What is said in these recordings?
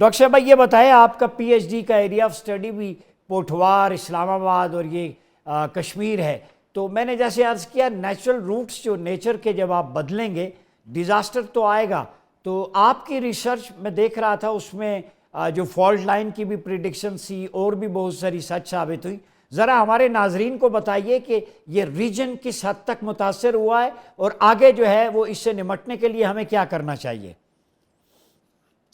Doctor साहब भाई ये बताएं, आपका पीएचडी का एरिया ऑफ स्टडी भी पोठवार, इस्लामाबाद और ये कश्मीर है। तो मैंने जैसे अर्ज़ किया, नेचुरल रूट्स जो नेचर के जब आप बदलेंगे डिज़ास्टर तो आएगा। तो आपकी रिसर्च मैं देख रहा था उसमें जो फॉल्ट लाइन की भी प्रिडिक्शन थी और भी बहुत सारी सच साबित हुई। ज़रा हमारे नाजरीन को बताइए कि ये रीजन किस हद तक मुतासर हुआ है और आगे जो है वो इससे निमटने के लिए हमें क्या करना चाहिए।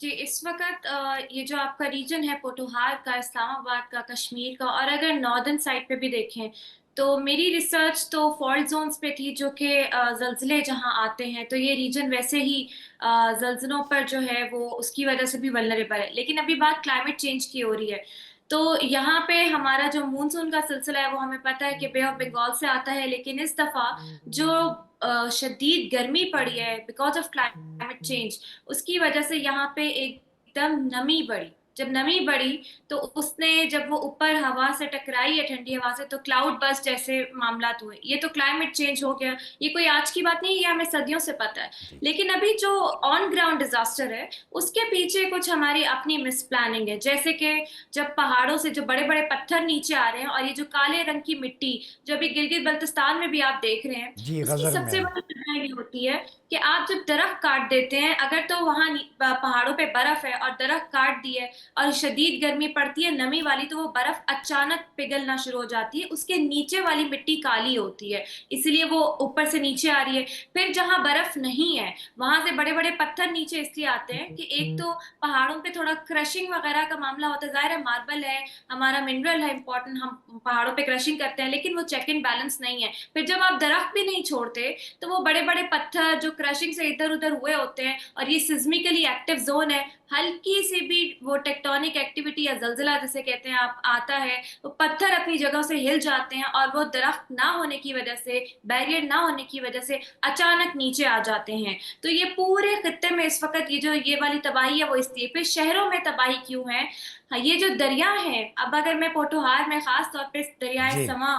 जी, इस वक्त ये जो आपका रीजन है पोठोहार का, इस्लामाबाद का, कश्मीर का, और अगर नॉर्दर्न साइड पे भी देखें तो मेरी रिसर्च तो फॉल्ट जोन्स पे थी, जो कि जल्जले जहां आते हैं तो ये रीजन वैसे ही जल्जलों पर जो है वो उसकी वजह से भी वल्नरेबल है। लेकिन अभी बात क्लाइमेट चेंज की हो रही है, तो यहाँ पे हमारा जो मानसून का सिलसिला है वो हमें पता है कि बे ऑफ बंगाल से आता है, लेकिन इस दफा जो शदीद गर्मी पड़ी है बिकॉज ऑफ क्लाइमेट चेंज, उसकी वजह से यहाँ पे एकदम नमी बढ़ी। जब नमी बढ़ी तो उसने, जब वो ऊपर हवा से टकराई है, ठंडी हवा से, तो क्लाउड बस्ट जैसे मामलात हुए। ये तो क्लाइमेट चेंज हो गया, ये कोई आज की बात नहीं है, ये हमें सदियों से पता है। जी। लेकिन अभी जो ऑन ग्राउंड डिजास्टर है उसके पीछे कुछ हमारी अपनी मिस प्लानिंग है। जैसे कि जब पहाड़ों से जो बड़े बड़े पत्थर नीचे आ रहे हैं, और ये जो काले रंग की मिट्टी जो अभी गिलगित बल्तिस्तान में भी आप देख रहे हैं, जी, उसकी गजर सबसे में। बड़ी वजह ये होती है कि आप जब दरख्त काट देते हैं, अगर तो वहां पहाड़ों पे बर्फ है और दरख्त काट दिए और शदीद गर्मी पड़ती है नमी वाली, तो वो बर्फ अचानक पिघलना शुरू हो जाती है, उसके नीचे वाली मिट्टी काली होती है, इसलिए वो ऊपर से नीचे आ रही है। फिर जहां बर्फ नहीं है वहां से बड़े बड़े पत्थर नीचे इसलिए आते हैं कि एक तो पहाड़ों पे थोड़ा क्रशिंग वगैरह का मामला होता है। जाहिर है मार्बल है, हमारा मिनरल है इंपॉर्टेंट, हम पहाड़ों पे क्रशिंग करते हैं, लेकिन वो चेक इन बैलेंस नहीं है। फिर जब आप दरख्त भी नहीं छोड़ते तो वो बड़े बड़े पत्थर जो क्रशिंग से इधर उधर हुए होते हैं, और ये सिज्मिकली एक्टिव जोन है, हल्की सी भी वो टेक्टोनिक एक्टिविटी या जलजिला जिसे कहते हैं आप आता है, तो पत्थर अपनी जगह से हिल जाते हैं, और वो दरख्त ना होने की वजह से, बैरियर ना होने की वजह से अचानक नीचे आ जाते हैं। तो ये पूरे खत्ते में इस वक्त ये जो ये वाली तबाही है वो इसलिए। फिर शहरों में तबाही क्यों है? हाँ, ये जो दरिया है, अब अगर मैं पोठोहार में खास तौर पे दरियाए जी। समा,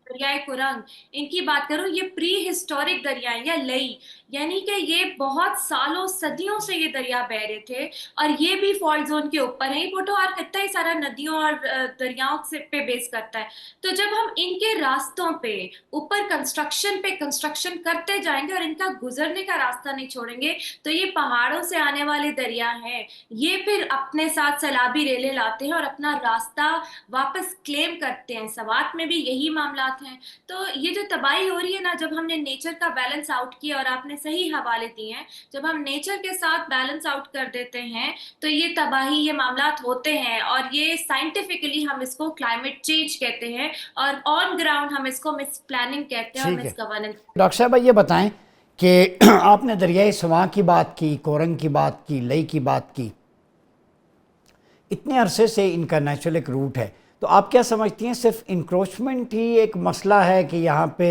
दरियाए कुरंग, इनकी बात करूं, ये प्री हिस्टोरिक दरिया या लई, यानी कि ये बहुत सालों सदियों से ये दरिया बह रहे थे, और ये भी फॉल्ट जोन के ऊपर है। ये पोठोहार कितना ही सारा नदियों और दरियाओं से पे बेस करता है। तो जब हम इनके रास्तों पे ऊपर कंस्ट्रक्शन पे कंस्ट्रक्शन करते जाएंगे और इनका गुजरने का रास्ता नहीं छोड़ेंगे, तो ये पहाड़ों से आने वाले दरिया हैं, ये फिर अपने साथ सैलाबी रेले लाते हैं और अपना रास्ता वापस क्लेम करते हैं। सवात में भी यही मामलात हैं। तो ये जो तबाही हो रही है ना, जब हमने नेचर का बैलेंस आउट किया, और आपने सही हवाले दिए हैं, जब हम नेचर के साथ बैलेंस आउट कर देते हैं तो ये तबाही, ये मामलात होते हैं, और ये साइंटिफिकली हम इसको क्लाइमेट चेंज कहते हैं, और ऑन ग्राउंड हम इसको मिस प्लानिंग कहते हैं और ठीक है। Miss governance. डॉक्टर साहब भाई ये बताएं कि आपने दरियाई सवां की बात की, कोरंग की बात की, लई की बात की, इतने अरसे से इनका नेचुरल एक रूट है। तो आप क्या समझती हैं, सिर्फ इंक्रोचमेंट ही एक मसला है कि यहाँ पे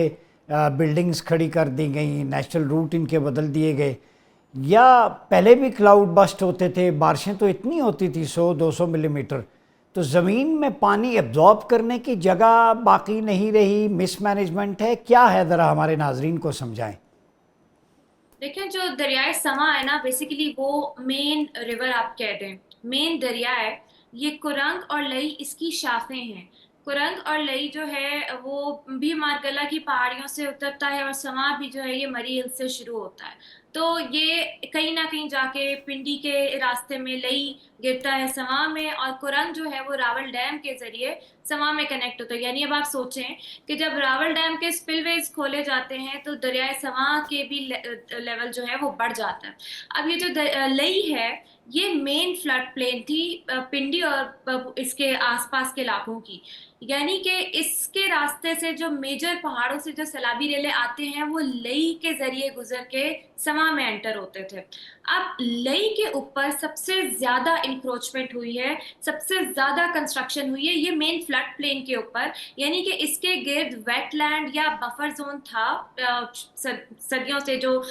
बिल्डिंग्स खड़ी कर दी गई, नेचुरल रूट इनके बदल दिए गए, या पहले भी क्लाउड बस्ट होते थे, बारिशें तो इतनी होती थी 100-200 मिलीमीटर, तो ज़मीन में पानी एब्जॉर्ब करने की जगह बाकी नहीं रही, मिसमैनेजमेंट है, क्या है, ज़रा हमारे नाजरीन को समझाएं। देखिए, जो दरियाए समा है ना, बेसिकली वो मेन रिवर आप कह दें, मेन दरिया है। ये कुरंग और लई इसकी शाखें हैं। कुरंग और लई जो है वो भी मारगला की पहाड़ियों से उतरता है, और समा भी जो है ये मरी हिल से शुरू होता है। तो ये कहीं ना कहीं जाके पिंडी के रास्ते में लई गिरता है समा में, और कुरंग जो है वो रावल डैम के जरिए समा में कनेक्ट होता है। यानी अब आप सोचें कि जब रावल डैम के स्पिलवेज खोले जाते हैं तो दरियाए सवां के भी लेवल जो है वो बढ़ जाता है। अब ये जो लई है, ये मेन फ्लड प्लेन थी पिंडी और इसके आसपास के इलाकों की। यानी कि इसके रास्ते से जो मेजर पहाड़ों से जो सैलाबी रेले आते हैं वो लई के जरिए गुजर के समा में एंटर होते थे। अब लई के ऊपर सबसे ज्यादा इंक्रोचमेंट हुई है, सबसे ज्यादा कंस्ट्रक्शन हुई है ये मेन फ्लड प्लेन के ऊपर। यानी कि इसके गिर्द वेटलैंड या बफर जोन था, सदियों से जो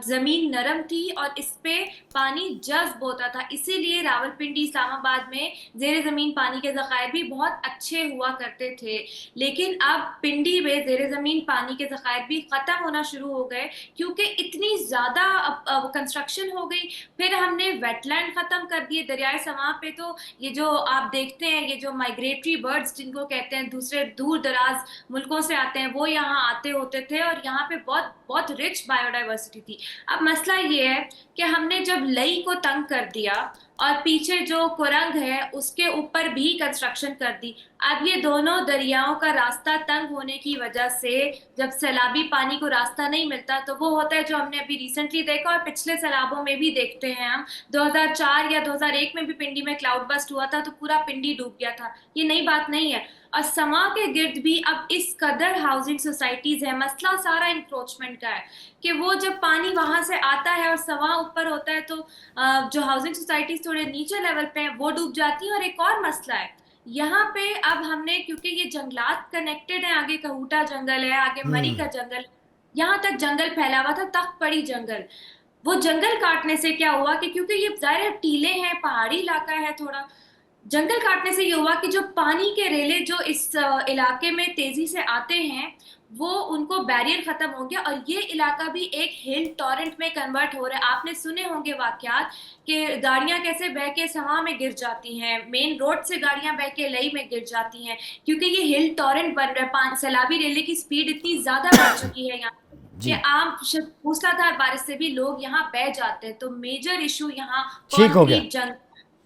जमीन नरम थी और इस पे पानी जज्ब होता था, इसीलिए रावलपिंडी इस्लामाबाद में जेर जमीन पानी के जखायर भी बहुत अच्छे हुआ करते थे। लेकिन अब पिंडी में जेर जमीन पानी के जखायर भी खत्म होना शुरू हो गए, क्योंकि इतनी इतनी ज्यादा कंस्ट्रक्शन हो गई, फिर हमने वेटलैंड खत्म कर दिए दरियाए समा पे। तो ये जो आप देखते हैं, ये जो माइग्रेटरी बर्ड्स जिनको कहते हैं, दूसरे दूर दराज मुल्कों से आते हैं, वो यहाँ आते होते थे और यहाँ पे बहुत बहुत रिच बायोडाइवर्सिटी थी। अब मसला ये है कि हमने जब लई को तंग कर दिया और पीछे जो कुरंग है उसके ऊपर भी कंस्ट्रक्शन कर दी। अब ये दोनों दरियाओं का रास्ता तंग होने की वजह से जब सैलाबी पानी को रास्ता नहीं मिलता तो वो होता है जो हमने अभी रिसेंटली देखा और पिछले सैलाबों में भी देखते हैं हम। 2004 या 2001 में भी पिंडी में क्लाउड बस्ट हुआ था तो पूरा पिंडी डूब गया था। ये नई बात नहीं है। और समा के गिर्द भी अब इस कदर हाउसिंग सोसाइटीज है, मसला सारा इंक्रोचमेंट का है कि वो जब पानी वहां से आता है और समा ऊपर होता है तो जो हाउसिंग सोसाइटीज थोड़े नीचे लेवल पे हैं वो डूब जाती हैं। और एक और मसला है यहाँ पे, अब हमने क्योंकि ये जंगलात कनेक्टेड है, आगे कहूटा जंगल है, आगे मरी का जंगल, यहाँ तक जंगल फैला हुआ था, तख्त पड़ी जंगल। वो जंगल काटने से क्या हुआ कि क्योंकि ये ज़ाहिर टीले हैं, पहाड़ी इलाका है थोड़ा, जंगल काटने से ये हुआ कि जो पानी के रेले जो इस इलाके में तेजी से आते हैं वो उनको बैरियर खत्म हो गया और ये इलाका भी एक हिल टॉरेंट में कन्वर्ट हो रहा है। आपने सुने होंगे वाकयात कि गाड़ियां कैसे बह के समा में गिर जाती हैं, मेन रोड से गाड़ियां बह के लई में गिर जाती हैं, क्योंकि ये हिल टॉरेंट बन रहा है। सैलाबी रेले की स्पीड इतनी ज्यादा बढ़ चुकी है यहाँ कि जी आम मूसलाधार बारिश से भी लोग यहाँ बह जाते हैं। तो मेजर इशू यहाँ ठीक हो गया। कॉन्क्रीट जंग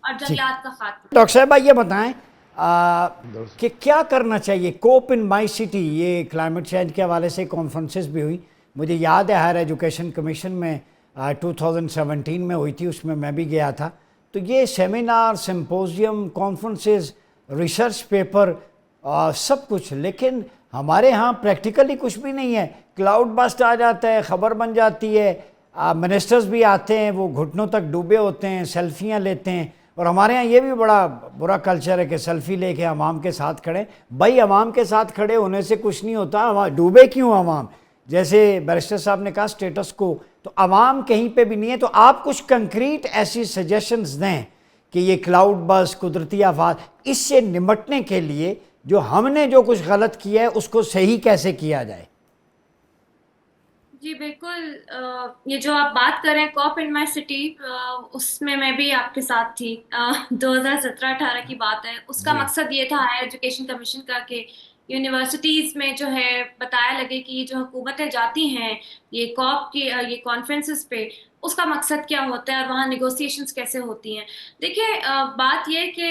और ठीक। जंगलात का खात्मा। डॉक्टर साहब ये बताएं कि क्या करना चाहिए कोप इन माई सिटी। ये क्लाइमेट चेंज के हवाले से कॉन्फ्रेंसेस भी हुई, मुझे याद है हायर एजुकेशन कमीशन में 2017 में हुई थी, उसमें मैं भी गया था। तो ये seminar, symposium, conferences, research paper, सब कुछ, लेकिन हमारे यहाँ प्रैक्टिकली कुछ भी नहीं है। क्लाउड बस्ट आ जाता है, ख़बर बन जाती है, मिनिस्टर्स भी आते हैं, वो घुटनों तक डूबे होते हैं, सेल्फियाँ लेते हैं। और हमारे यहाँ ये भी बड़ा बुरा कल्चर है कि सेल्फी लेके अवाम के साथ खड़े। भाई अवाम के साथ खड़े होने से कुछ नहीं होता, डूबे क्यों अवाम? जैसे बैरिस्टर साहब ने कहा स्टेटस को, तो अवाम कहीं पे भी नहीं है। तो आप कुछ कंक्रीट ऐसी सजेशंस दें कि ये क्लाउड बस्ट, कुदरती आफात, इससे निमटने के लिए जो हमने जो कुछ गलत किया है उसको सही कैसे किया जाए। जी बिल्कुल, ये जो आप बात कर रहे हैं कॉप इन माई सिटी, उसमें मैं भी आपके साथ थी। 2017-18 की बात है। उसका जी मकसद ये था हायर एजुकेशन कमीशन का कि यूनिवर्सिटीज में जो है बताया लगे कि जो हुकूमतें जाती हैं ये कॉप की ये कॉन्फ्रेंसेस पे, उसका मकसद क्या होता है और वहाँ निगोसिएशंस कैसे होती हैं। देखिए बात ये कि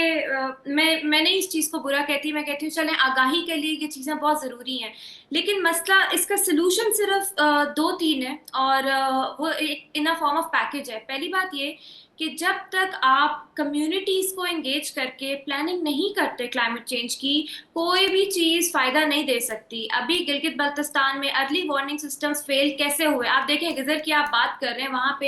मैं नहीं इस चीज़ को बुरा कहती, मैं कहती हूँ चलें आगाही के लिए ये चीज़ें बहुत ज़रूरी हैं, लेकिन मसला इसका सलूशन सिर्फ 2-3 है और वो एक इन अ फॉर्म ऑफ पैकेज है। पहली बात ये कि जब तक आप कम्युनिटीज को एंगेज करके प्लानिंग नहीं करते क्लाइमेट चेंज की, कोई भी चीज फायदा नहीं दे सकती। अभी गिलगित बल्तिस्तान में अर्ली वार्निंग सिस्टम्स फेल कैसे हुए आप देखें। गिजर की आप बात कर रहे हैं, वहां पे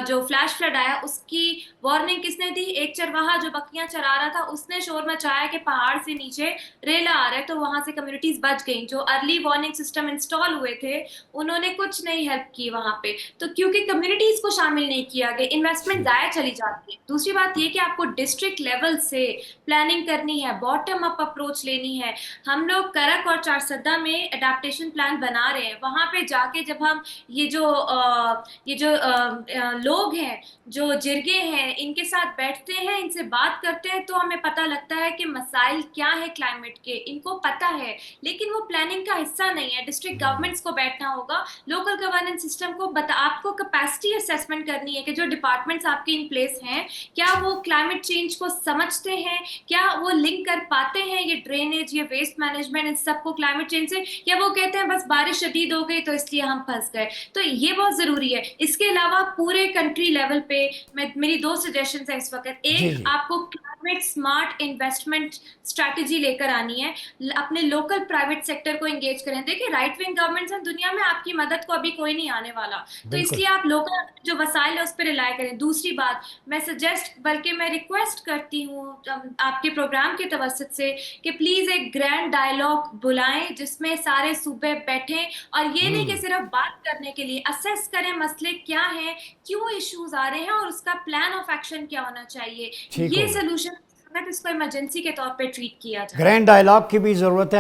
जो फ्लैश फ्लड आया उसकी वार्निंग किसने दी? एक चरवाहा जो बकरियां चरा रहा था उसने शोर मचाया कि पहाड़ से नीचे रेला आ रहा है, तो वहां से कम्युनिटीज बच गई। जो अर्ली वार्निंग सिस्टम इंस्टॉल हुए थे उन्होंने कुछ नहीं हेल्प की वहां पे, तो क्योंकि कम्युनिटीज को शामिल नहीं किया गया, इन्वेस्टमेंट चली जाती है। दूसरी बात ये कि आपको डिस्ट्रिक्ट लेवल से प्लानिंग करनी है, बॉटम अप अप्रोच लेनी है। हम लोग करक और चारसद्दा में अडेप्टेशन प्लान बना रहे हैं, वहां पे जाके जब हम ये जो लोग हैं, जो जिरगे हैं, इनके साथ बैठते हैं, इनसे बात करते हैं, तो हमें पता लगता है कि मसाइल क्या है क्लाइमेट के, इनको पता है, लेकिन वो प्लानिंग का हिस्सा नहीं है। डिस्ट्रिक्ट गवर्नमेंट्स को बैठना होगा, लोकल गवर्नेंस सिस्टम को आपको कैपेसिटी असेसमेंट करनी है कि जो डिपार्टमेंट्स आपके इन प्लेस हैं क्या वो क्लाइमेट चेंज को समझते हैं, क्या वो लिंक कर पाते हैं ये ड्रेनेज, ये वेस्ट मैनेजमेंट, इन सबको क्लाइमेट चेंज से, या वो कहते हैं बस बारिश शदीद हो गई तो इसलिए हम फंस गए। तो ये बहुत जरूरी है। इसके अलावा पूरे कंट्री लेवल पे मेरी 2 सजेशंस है इस वक्त। एक, आपको क्लाइमेट स्मार्ट इन्वेस्टमेंट स्ट्रैटेजी लेकर आनी है, अपने लोकल प्राइवेट सेक्टर को एंगेज करें। देखिए राइट विंग गवर्नमेंट्स हैं दुनिया में, आपकी मदद को अभी कोई नहीं आने वाला, तो इसलिए आप लोकल जो वसाइल है उस पर रिलाय करें। दूसरी बात मैं सजेस्ट, बल्कि मैं रिक्वेस्ट करती हूँ आपके प्रोग्राम के तवसत से कि प्लीज एक ग्रैंड डायलॉग बुलाएं जिसमें सारे सूबे बैठें, और ये नहीं कि सिर्फ बात करने के लिए, असेस करें मसले क्या हैं, क्यों इश्यूज आ रहे हैं और उसका प्लान ऑफ एक्शन क्या होना चाहिए। ये सोल्यूशन इसको इमरजेंसी के तौर पे ट्रीट किया जाए। ग्रैंड डायलॉग की भी जरूरत है।